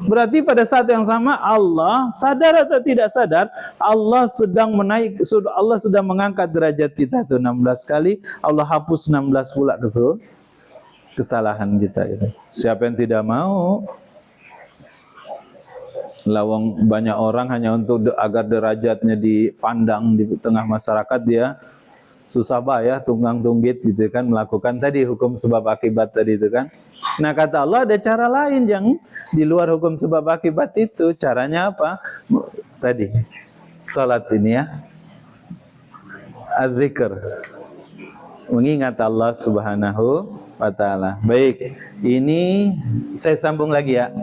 Berarti pada saat yang sama Allah, sadar atau tidak sadar, Allah sedang Allah sedang mengangkat derajat kita itu 16 kali, Allah hapus 16 pula kesalahan kita itu. Siapa yang tidak mau? Lawang banyak orang hanya untuk agar derajatnya dipandang di tengah masyarakat, dia susah bayar, tunggang tunggit gitu kan, melakukan tadi hukum sebab akibat tadi itu kan. Nah kata Allah ada cara lain yang di luar hukum sebab akibat itu. Caranya apa? Tadi salat ini ya, az-zikr, mengingat Allah Subhanahu wa ta'ala. Baik, ini saya sambung lagi ya.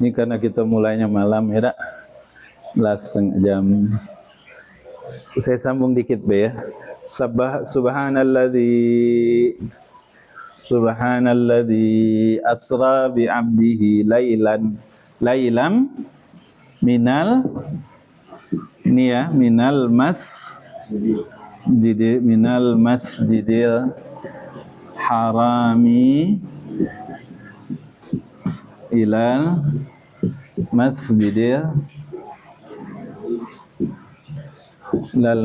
Ini karena kita mulainya malam ya, setengah jam. Saya sambung dikit Be ya. Subhanalladzi asra bi 'abdihi lailam minal masjidil harami ilal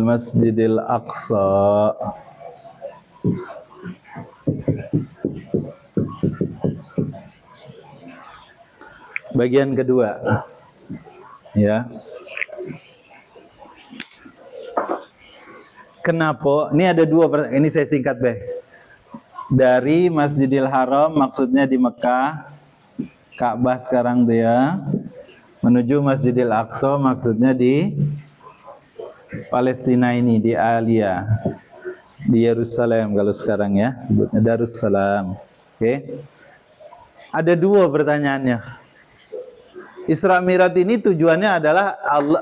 masjidil aqsa. Bagian kedua, ya. Kenapa? Ini ada dua, ini saya singkat deh. Dari Masjidil Haram, maksudnya di Mekah, Ka'bah sekarang dia, menuju Masjidil Aqsa, maksudnya di Palestina ini, di Alia, di Yerusalem kalau sekarang ya, sebutnya Darussalam. Oke. Ada dua pertanyaannya. Isra Mi'raj ini tujuannya adalah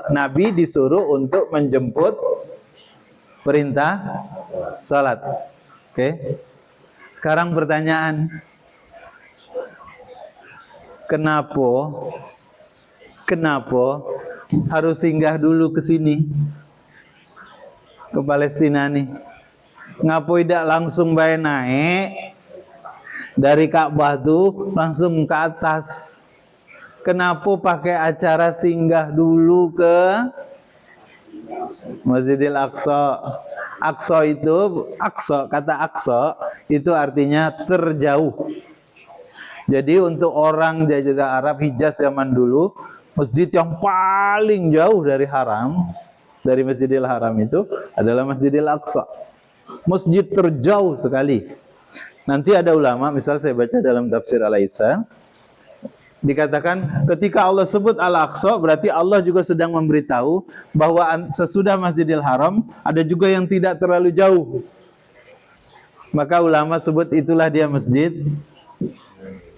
Nabi disuruh untuk menjemput perintah salat. Oke. Sekarang pertanyaan, kenapa harus singgah dulu ke sini, ke Palestina nih? Ngapa tidak langsung bae naik dari Ka'bah tuh langsung ke atas? Kenapa pakai acara singgah dulu ke Masjidil Aqsa? Kata Aqsa itu artinya terjauh. Jadi untuk orang Jazirah Arab Hijaz zaman dulu, masjid yang paling jauh dari haram, dari Masjidil Haram itu adalah Masjidil Aqsa. Masjid terjauh sekali. Nanti ada ulama, misal saya baca dalam tafsir Al-Aisan, dikatakan ketika Allah sebut Al-Aqsa, berarti Allah juga sedang memberitahu bahwa sesudah Masjidil Haram ada juga yang tidak terlalu jauh. Maka ulama sebut itulah dia Masjid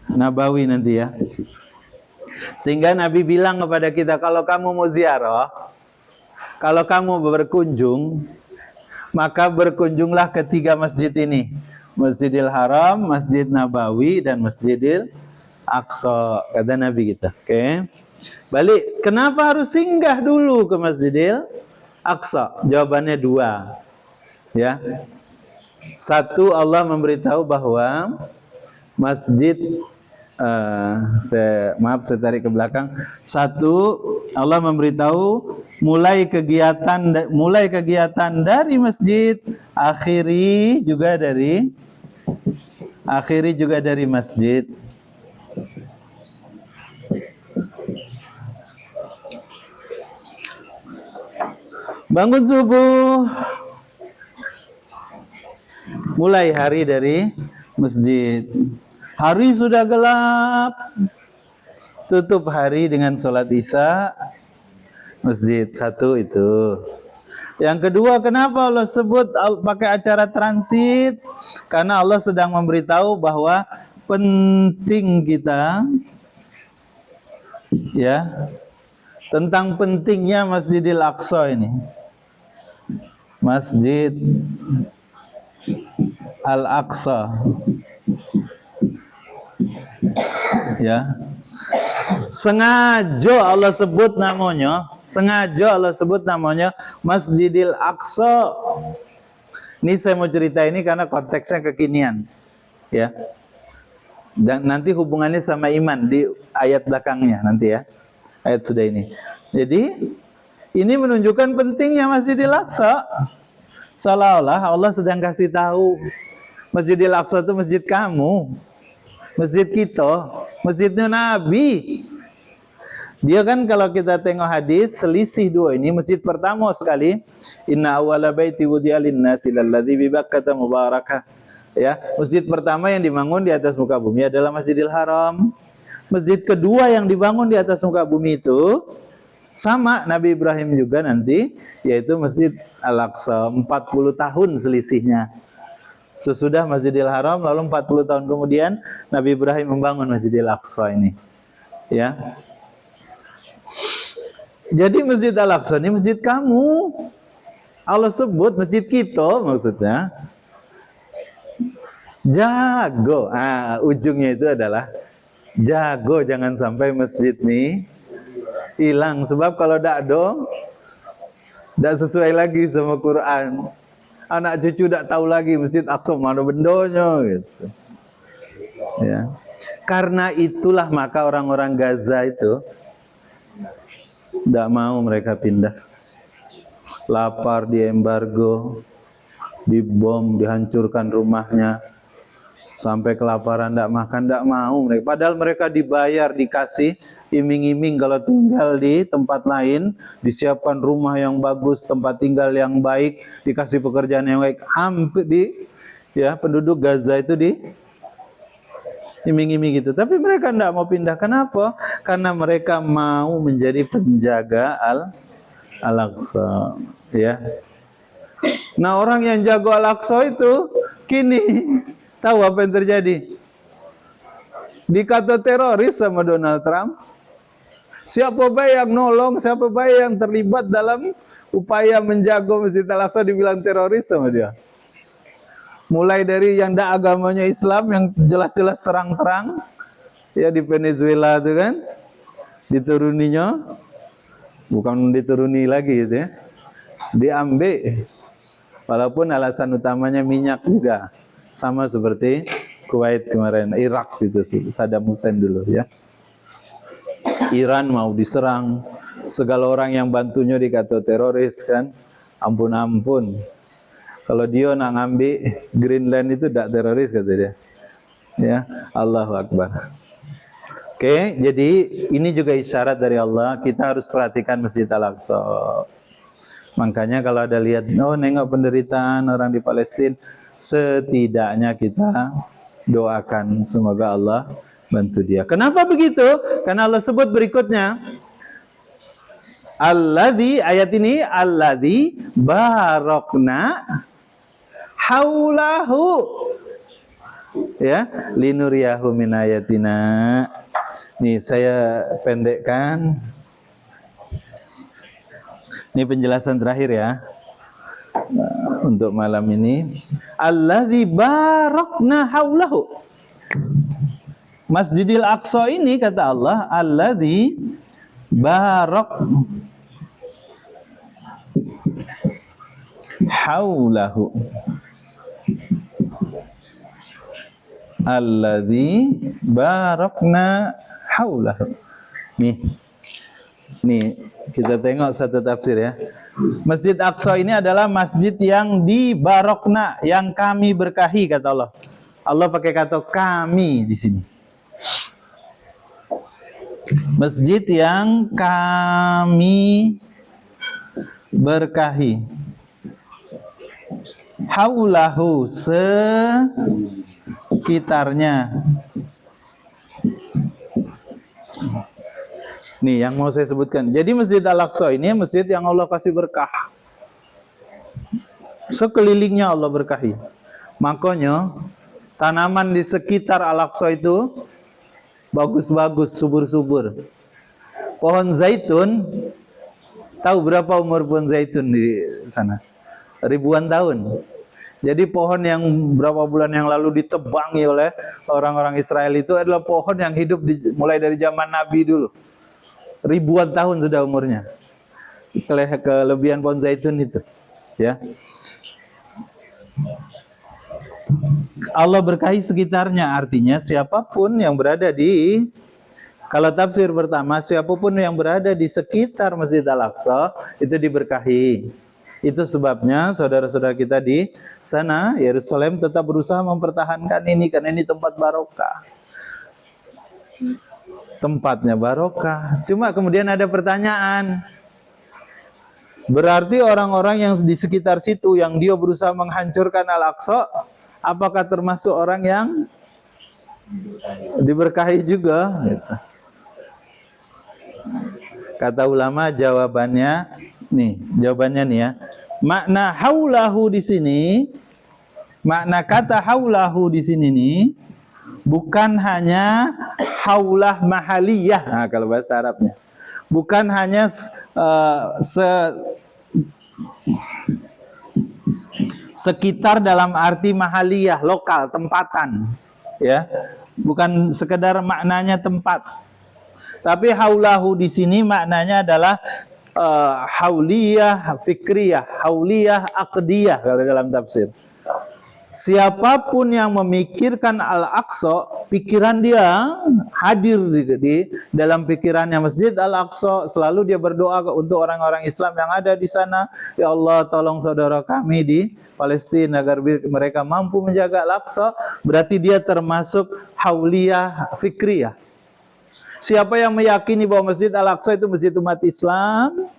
Nabawi nanti ya. Sehingga Nabi bilang kepada kita, kalau kamu mau ziarah, kalau kamu berkunjung, maka berkunjunglah ketiga masjid ini. Masjidil Haram, Masjid Nabawi, dan Masjidil Aqsa, kata Nabi kita. Oke. Balik, kenapa harus singgah dulu ke Masjidil Aqsa? Jawabannya dua. Ya. Satu, Allah memberitahu bahwa masjid saya tarik ke belakang. Satu, Allah memberitahu mulai kegiatan dari masjid, akhiri juga dari masjid. Bangun subuh, mulai hari dari masjid. Hari sudah gelap, tutup hari dengan sholat isya, masjid. Satu itu. Yang kedua, kenapa Allah sebut pakai acara transit? Karena Allah sedang memberitahu bahwa penting kita, ya, tentang pentingnya Masjidil Aqsa ini. Masjid Al-Aqsa, ya, sengaja Allah sebut namanya Masjidil Aqsa. Ini saya mau cerita ini karena konteksnya kekinian, ya, dan nanti hubungannya sama iman di ayat belakangnya nanti ya, ayat sudah ini. Jadi ini menunjukkan pentingnya Masjidil Aqsa. Seolah-olah Allah sedang kasih tahu, Masjidil Aqsa itu masjid kamu, masjid kita, masjidnya Nabi. Dia kan kalau kita tengok hadis, selisih dua ini. Masjid pertama sekali, inna awwala baiti wudi'a lin-nasi lalladzi bi Bakkah mubarakah. Ya, masjid pertama yang dibangun di atas muka bumi adalah Masjidil Haram. Masjid kedua yang dibangun di atas muka bumi itu sama Nabi Ibrahim juga nanti, yaitu Masjid Al-Aqsa. 40 tahun selisihnya. Sesudah Masjidil Haram, lalu 40 tahun kemudian Nabi Ibrahim membangun Masjidil Aqsa ini. Ya. Jadi Masjid Al-Aqsa ini masjid kamu. Allah sebut masjid kita maksudnya. Jago. Ujungnya itu adalah jago jangan sampai masjid nih hilang. Sebab kalau tidak sesuai lagi sama Quran. Anak cucu tidak tahu lagi Masjid Aqsa mana bendonya gitu. Ya. Karena itulah maka orang-orang Gaza itu tidak mau mereka pindah. Lapar, diembargo, dibom, dihancurkan rumahnya. Sampai kelaparan, tidak makan, tidak mau mereka. Padahal mereka dibayar, dikasih iming-iming kalau tinggal di tempat lain, disiapkan rumah yang bagus, tempat tinggal yang baik, dikasih pekerjaan yang baik. Hampir penduduk Gaza itu di iming-iming gitu. Tapi mereka tidak mau pindah. Kenapa? Karena mereka mau menjadi penjaga Al-Aqsa. Ya. Nah, orang yang jago Al-Aqsa itu kini tahu apa yang terjadi? Dikata teroris sama Donald Trump. Siapa baik yang nolong, siapa baik yang terlibat dalam upaya menjaga Masjid Al-Aqsa dibilang teroris sama dia. Mulai dari yang tidak agamanya Islam yang jelas-jelas terang-terang, ya di Venezuela itu kan, dituruninya, bukan dituruni lagi gitu ya, diambil. Walaupun alasan utamanya minyak juga. Sama seperti Kuwait kemarin, Irak gitu, Saddam Hussein dulu ya. Iran mau diserang, segala orang yang bantunya dikata teroris kan. Ampun-ampun. Kalau dia nak ngambil Greenland itu tidak teroris kata dia. Ya, Allahu Akbar. Oke, jadi ini juga isyarat dari Allah, kita harus perhatikan Masjid Al-Aqsa. Makanya kalau ada lihat, nengok penderitaan orang di Palestina, setidaknya kita doakan semoga Allah bantu dia. Kenapa begitu? Karena Allah sebut berikutnya, alladzi, ayat ini alladzi barokna haulahu, ya, linuriyahu min ayatina. Nih saya pendekkan. Ini penjelasan terakhir ya. Untuk malam ini, alladzi barakna haulahu. Masjidil Aqsa ini kata Allah, alladzi barak haulahu. Alladzi barakna haulahu. Nih kita tengok satu tafsir ya. Masjid Aqsa ini adalah masjid yang dibarokna, yang kami berkahi kata Allah. Allah pakai kata kami di sini. Masjid yang kami berkahi. Haulahu, sekitarnya. Nih yang mau saya sebutkan. Jadi Masjid Al-Aqsa ini masjid yang Allah kasih berkah. Sekelilingnya Allah berkahi. Makanya tanaman di sekitar Al-Aqsa itu bagus-bagus, subur-subur. Pohon zaitun, tahu berapa umur pohon zaitun di sana? Ribuan tahun. Jadi pohon yang berapa bulan yang lalu ditebangi oleh orang-orang Israel itu adalah pohon yang hidup mulai dari zaman Nabi dulu. Ribuan tahun sudah umurnya. Kelebihan pohon zaitun itu, ya. Allah berkahi sekitarnya, artinya siapapun yang berada di, kalau tafsir pertama, siapapun yang berada di sekitar Masjid Al-Aqsa itu diberkahi. Itu sebabnya saudara-saudara kita di sana Yerusalem tetap berusaha mempertahankan ini karena ini tempat barokah. Tempatnya barokah. Cuma kemudian ada pertanyaan. Berarti orang-orang yang di sekitar situ yang dia berusaha menghancurkan Al-Aqsa, apakah termasuk orang yang diberkahi juga? Kata ulama jawabannya nih ya. Makna haulahu di sini, makna kata haulahu di sini nih bukan hanya haulah mahaliyah, nah, kalau bahasa Arabnya. Bukan hanya Sekitar dalam arti mahaliyah, lokal, tempatan, ya, bukan sekedar maknanya tempat. Tapi haulahu di sini maknanya adalah hauliyah fikriyah, hauliyah aqdiyah kalau dalam tafsir. Siapapun yang memikirkan Al-Aqsa, pikiran dia hadir di dalam pikirannya Masjid Al-Aqsa. Selalu dia berdoa untuk orang-orang Islam yang ada di sana. Ya Allah, tolong saudara kami di Palestina agar mereka mampu menjaga Al-Aqsa. Berarti dia termasuk hauliyah fikriyah. Siapa yang meyakini bahwa Masjid Al-Aqsa itu masjid umat Islam,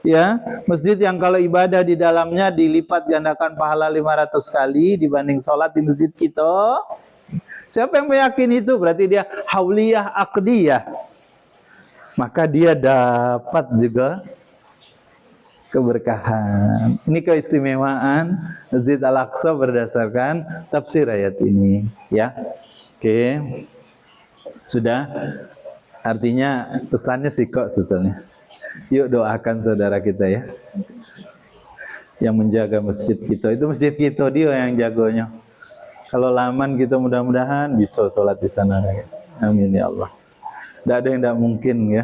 ya, masjid yang kalau ibadah di dalamnya dilipat gandakan pahala 500 kali dibanding sholat di masjid kita. Siapa yang meyakini itu berarti dia hauliyah aqdiyah. Maka dia dapat juga keberkahan. Ini keistimewaan Masjid Al-Aqsa berdasarkan tafsir ayat ini, ya. Oke. Sudah. Artinya pesannya sih kok sebetulnya. Yuk doakan saudara kita ya, yang menjaga masjid kita. Itu masjid kita, dia yang jagonya. Kalau laman kita mudah-mudahan bisa sholat di sana. Amin ya Allah. Tidak ada yang tidak mungkin ya.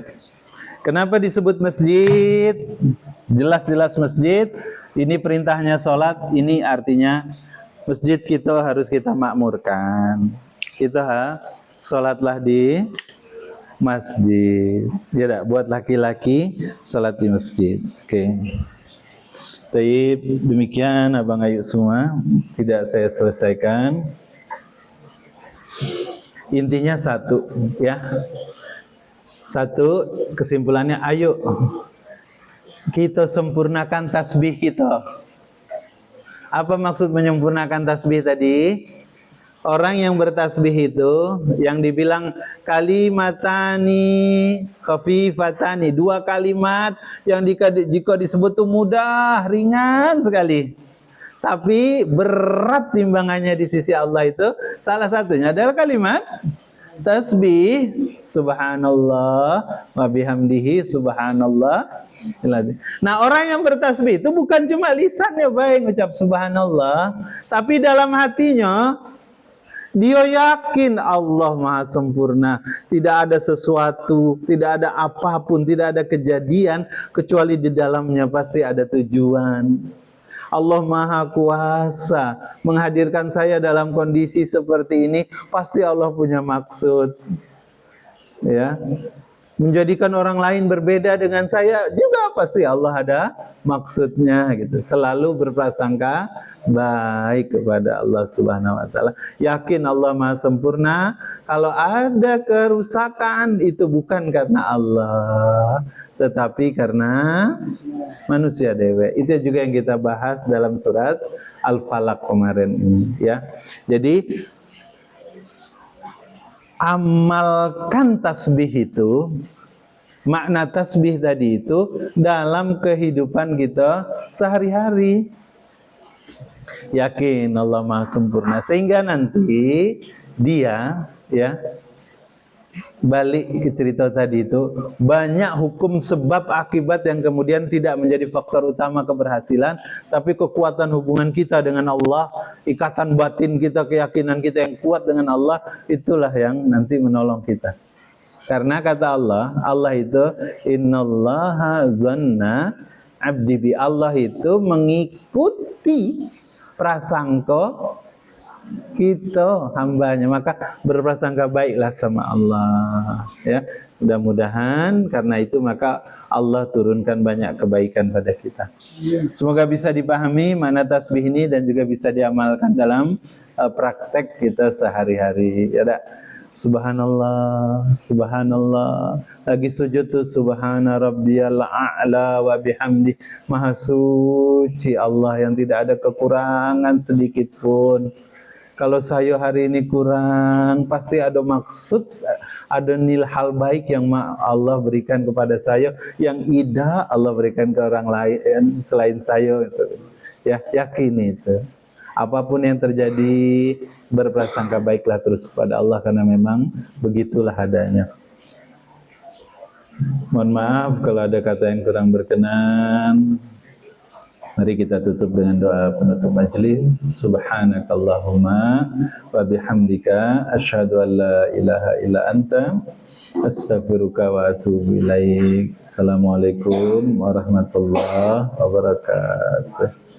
Kenapa disebut masjid? Jelas-jelas masjid. Ini perintahnya sholat. Ini artinya masjid kita harus kita makmurkan. Kita sholatlah di masjid. Ya tak? Buat laki-laki salat di masjid. Oke. Baik, demikian Abang Ayu semua. Tidak saya selesaikan. Intinya satu, ya. Satu, kesimpulannya ayo kita sempurnakan tasbih kita. Apa maksud menyempurnakan tasbih tadi? Orang yang bertasbih itu yang dibilang kalimatani khafifatani, dua kalimat yang jika disebut itu mudah, ringan sekali. Tapi berat timbangannya di sisi Allah itu salah satunya adalah kalimat tasbih. Subhanallah wa bihamdihi subhanallah. Nah, orang yang bertasbih itu bukan cuma lisannya baik ngucap subhanallah, tapi dalam hatinya dia yakin Allah Maha Sempurna. Tidak ada sesuatu, tidak ada apapun, tidak ada kejadian kecuali di dalamnya pasti ada tujuan. Allah Maha Kuasa menghadirkan saya dalam kondisi seperti ini, pasti Allah punya maksud. Ya. Menjadikan orang lain berbeda dengan saya juga pasti Allah ada maksudnya gitu. Selalu berprasangka baik kepada Allah Subhanahu wa taala. Yakin Allah Maha Sempurna. Kalau ada kerusakan itu bukan karena Allah, tetapi karena manusia dewe. Itu juga yang kita bahas dalam surat Al-Falaq kemarin ini, ya. Jadi amalkan tasbih itu, makna tasbih tadi itu dalam kehidupan kita sehari-hari. Yakin Allah Maha Sempurna sehingga nanti dia, ya, balik ke cerita tadi itu, banyak hukum sebab akibat yang kemudian tidak menjadi faktor utama keberhasilan, tapi kekuatan hubungan kita dengan Allah, ikatan batin kita, keyakinan kita yang kuat dengan Allah, itulah yang nanti menolong kita. Karena kata Allah, Allah itu innallaha dzanna abdi bi, Allah itu mengikuti prasangka kita hambanya, maka berprasangka baiklah sama Allah, ya. Mudah-mudahan karena itu maka Allah turunkan banyak kebaikan pada kita. Semoga bisa dipahami makna tasbih ini dan juga bisa diamalkan dalam praktek kita sehari-hari, ya tak? Subhanallah, subhanallah. Lagi sujud tuh subhana rabbiyal a'la wa bihamdi. Maha suci Allah yang tidak ada kekurangan sedikit pun. Kalau saya hari ini kurang, pasti ada maksud, ada nilai hal baik yang Allah berikan kepada saya, yang tidak Allah berikan ke orang lain selain saya. Ya, yakin itu. Apapun yang terjadi, berprasangka baiklah terus kepada Allah, karena memang begitulah adanya. Mohon maaf kalau ada kata yang kurang berkenan. Mari kita tutup dengan doa penutup majelis. Subhanakallahumma wa bihamdika asyhadu an la ilaha illa anta astaghfiruka wa atubu ilaik. Assalamualaikum warahmatullahi wabarakatuh.